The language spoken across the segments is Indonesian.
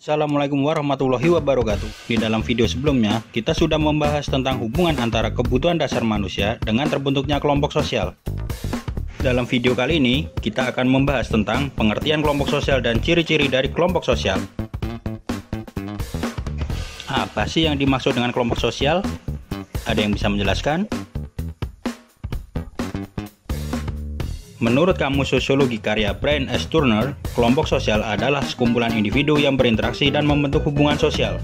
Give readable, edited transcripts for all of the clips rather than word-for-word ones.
Assalamualaikum warahmatullahi wabarakatuh. Di dalam video sebelumnya, kita sudah membahas tentang hubungan antara kebutuhan dasar manusia dengan terbentuknya kelompok sosial. Dalam video kali ini, kita akan membahas tentang pengertian kelompok sosial dan ciri-ciri dari kelompok sosial. Apa sih yang dimaksud dengan kelompok sosial? Ada yang bisa menjelaskan? Menurut Kamus Sosiologi karya Brian S. Turner, kelompok sosial adalah sekumpulan individu yang berinteraksi dan membentuk hubungan sosial.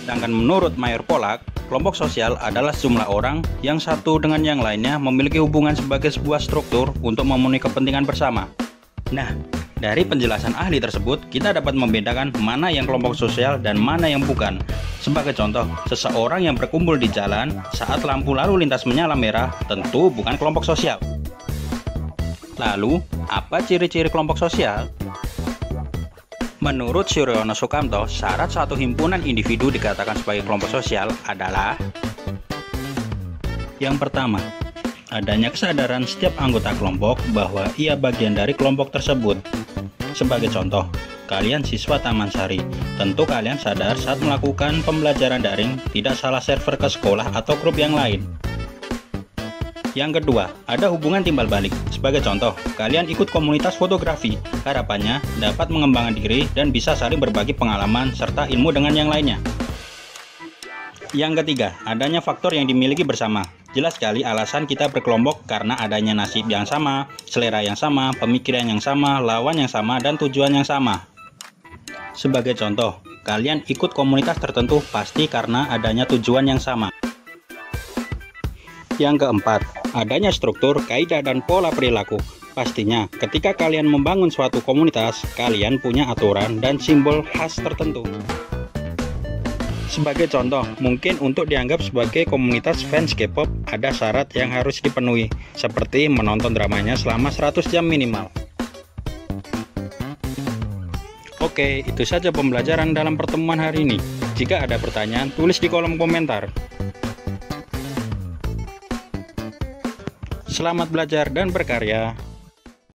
Sedangkan menurut Meyer Polak, kelompok sosial adalah sejumlah orang yang satu dengan yang lainnya memiliki hubungan sebagai sebuah struktur untuk memenuhi kepentingan bersama. Nah, dari penjelasan ahli tersebut, kita dapat membedakan mana yang kelompok sosial dan mana yang bukan. Sebagai contoh, seseorang yang berkumpul di jalan saat lampu lalu lintas menyala merah tentu bukan kelompok sosial. Lalu, apa ciri-ciri kelompok sosial? Menurut Suryono Sukamto, syarat satu himpunan individu dikatakan sebagai kelompok sosial adalah: yang pertama, adanya kesadaran setiap anggota kelompok bahwa ia bagian dari kelompok tersebut. Sebagai contoh, kalian siswa Taman Sari, tentu kalian sadar saat melakukan pembelajaran daring tidak salah server ke sekolah atau grup yang lain. Yang kedua, ada hubungan timbal balik. Sebagai contoh, kalian ikut komunitas fotografi. Harapannya dapat mengembangkan diri dan bisa saling berbagi pengalaman serta ilmu dengan yang lainnya. Yang ketiga, adanya faktor yang dimiliki bersama. Jelas sekali alasan kita berkelompok karena adanya nasib yang sama, selera yang sama, pemikiran yang sama, lawan yang sama, dan tujuan yang sama. Sebagai contoh, kalian ikut komunitas tertentu pasti karena adanya tujuan yang sama. Yang keempat, adanya struktur, kaidah, dan pola perilaku. Pastinya, ketika kalian membangun suatu komunitas, kalian punya aturan dan simbol khas tertentu. Sebagai contoh, mungkin untuk dianggap sebagai komunitas fans K-pop, ada syarat yang harus dipenuhi, seperti menonton dramanya selama 100 jam minimal. Oke, itu saja pembelajaran dalam pertemuan hari ini. Jika ada pertanyaan, tulis di kolom komentar. Selamat belajar dan berkarya.